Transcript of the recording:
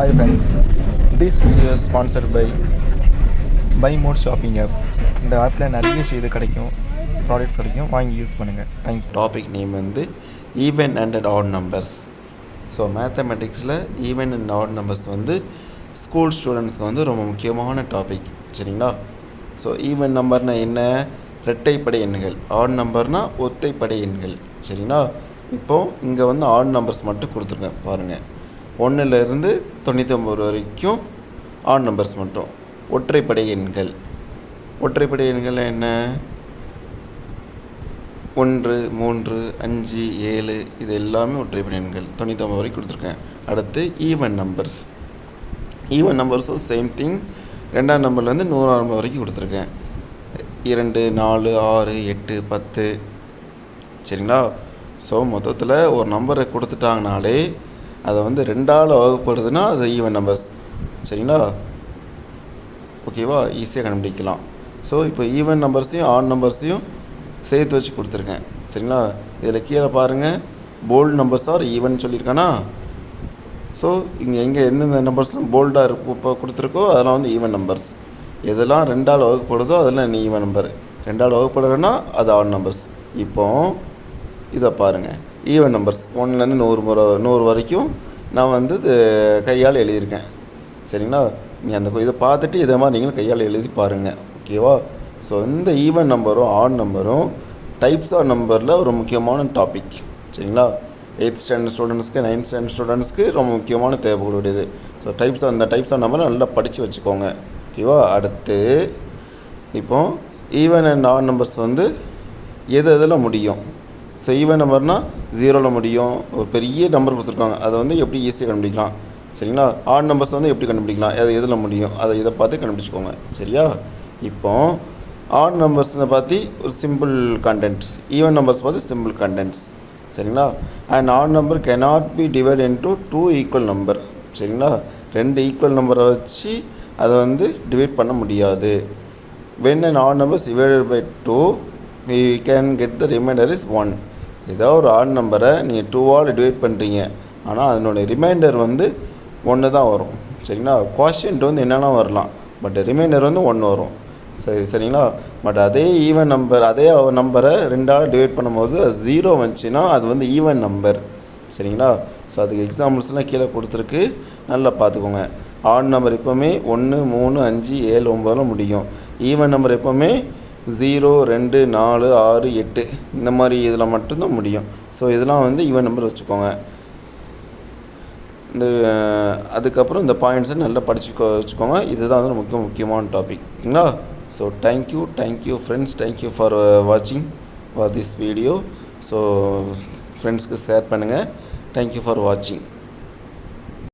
Hi friends, this video is sponsored by Buy More Shopping app. இந்த ஆப்பில் நிறைய இது கிடைக்கும், ப்ராடக்ட்ஸ் கிடைக்கும், வாங்கி யூஸ் பண்ணுங்கள். தேங்க்யூ. டாபிக் நேம் வந்து even and odd numbers. So மேத்தமெட்டிக்ஸில் ஈவன் அண்ட் ஆட் நம்பர்ஸ் வந்து ஸ்கூல் ஸ்டூடெண்ட்ஸ்க்கு வந்து ரொம்ப முக்கியமான டாபிக். சரிங்களா? ஸோ ஈவன் நம்பர்னால் என்ன? இரட்டைப்படை எண்கள். ஆட் நம்பர்னால் ஒத்தைப்படை எண்கள். சரிங்களா? இப்போது இங்கே வந்து ஆட் நம்பர்ஸ் மட்டும் கொடுத்துருங்க பாருங்கள். 1லேருந்து 99 வரைக்கும் ஆட் நம்பர்ஸ் மட்டும். ஒற்றைப்படை எண்கள். ஒற்றைப்படை எண்கள் என்ன? 1, 3, 5, 7 இது எல்லாமே ஒற்றைப்படை எண்கள். 99 வரைக்கும் கொடுத்துருக்கேன். அடுத்து ஈவன் நம்பர்ஸ். ஈவன் நம்பர்ஸும் சேம் திங். 2ஆம் நம்பர்லேருந்து 100ஆம் நம்பர் வரைக்கும் கொடுத்துருக்கேன். 2, 4, 6, 8, 10. சரிங்களா? ஸோ மொத்தத்தில் ஒரு நம்பரை கொடுத்துட்டாங்கனாலே அதை வந்து 2ஆல் வகுப்படுதுன்னா அது ஈவன் நம்பர்ஸ். சரிங்களா? ஓகேவா? ஈஸியாக கண்டுபிடிக்கலாம். ஸோ இப்போ ஈவன் நம்பர்ஸையும் ஆட் நம்பர்ஸையும் சேர்த்து வச்சு கொடுத்துருக்கேன். சரிங்களா? இதில் கீழே பாருங்கள், போல்டு நம்பர்ஸ் ஆர் ஈவன் சொல்லியிருக்கானா. ஸோ இங்கே எந்தெந்த நம்பர்ஸ்லாம் போல்டாக இப்போ கொடுத்துருக்கோ அதெல்லாம் வந்து ஈவன் நம்பர்ஸ். எதெல்லாம் 2ஆல் வகுப்படுதோ அதெல்லாம் ஈவன் நம்பர். 2ஆல் வகுப்படுறதுன்னா அது ஆட் நம்பர்ஸ். இப்போ இதை பாருங்கள், ஈவன் நம்பர்ஸ் 1லேருந்து 100 வரைக்கும் நான் வந்து கையால் எழுதியிருக்கேன். சரிங்களா? நீ அந்த இதை பார்த்துட்டு இதை மாதிரி நீங்களும் கையால் எழுதி பாருங்கள். ஓகேவா? ஸோ இந்த ஈவன் நம்பரும் ஆட் நம்பரும் டைப்ஸ் ஆஃப் நம்பரில் ஒரு முக்கியமான டாபிக். சரிங்களா? 8th ஸ்டாண்டர்ட் ஸ்டூடெண்ட்ஸ்க்கு 9th ஸ்டாண்டர்ட் ஸ்டூடெண்ட்ஸ்க்கு ரொம்ப முக்கியமான தேவைப்படக்கூடியது. ஸோ அந்த டைப்ஸ் ஆஃப் நம்பரை நல்லா படித்து வச்சுக்கோங்க. ஓகேவா? அடுத்து இப்போது ஈவன் அண்ட் ஆட் நம்பர்ஸ் வந்து எதில் முடியும்? ஸோ ஈவன் நம்பர்னால் 0ல் முடியும். ஒரு பெரிய நம்பர் கொடுத்துருக்காங்க, அதை வந்து எப்படி ஈஸியாக கண்டுபிடிக்கலாம். சரிங்களா? ஆட் நம்பர்ஸ் வந்து எப்படி கண்டுபிடிக்கலாம், அது எதில் முடியும், அதை இதை பார்த்து கண்டுபிடிச்சிக்கோங்க. சரியா? இப்போது ஆட் நம்பர்ஸை பார்த்து ஒரு சிம்பிள் கண்டென்ட்ஸ், ஈவன் நம்பர்ஸ் பார்த்து சிம்பிள் கண்டென்ட்ஸ். சரிங்களா? And add number cannot be divide into 2 equal number. சரிங்களா? 2 ஈக்குவல் நம்பரை வச்சு அதை வந்து டிவைட் பண்ண முடியாது. when an odd number is divided by 2 we can get the remainder is 1. ஏதோ ஒரு ஆட் நம்பரை நீங்கள் 2ஆல் டிவைட் பண்ணுறீங்க, ஆனால் அதனுடைய ரிமைண்டர் வந்து 1 தான் வரும். சரிங்களா? குவாஷியன்ட் வந்து என்னென்னா வரலாம், பட் ரிமைண்டர் வந்து 1 வரும். சரிங்களா? பட் அதே ஈவன் நம்பர், அதே நம்பரை 2ஆல் டிவைட் பண்ணும்போது அது 0 வந்துச்சுன்னா அது வந்து ஈவன் நம்பர். சரிங்களா? ஸோ அதுக்கு எக்ஸாம்பிள்ஸ்லாம் கீழே கொடுத்துருக்கு, நல்லா பார்த்துக்கோங்க. ஆட் நம்பர் எப்போவுமே 1, 3, 5, 7, 9 முடியும். ஈவன் நம்பர் எப்போவுமே 0, 2, 4, 6, 8 இந்த மாதிரி இதில் மட்டும்தான் முடியும். ஸோ இதெல்லாம் வந்து ஈவன் நம்பர் வச்சுக்கோங்க. இந்த அதுக்கப்புறம் இந்த பாயிண்ட்ஸை நல்லா வச்சுக்கோங்க. இதுதான் வந்து முக்கியமான டாபிக். ஓகேங்களா? So thank you friends, thank you for வாட்சிங் ஃபார் திஸ் வீடியோ. ஸோ ஃப்ரெண்ட்ஸ்க்கு ஷேர் பண்ணுங்கள். தேங்க்யூ ஃபார் வாட்சிங்.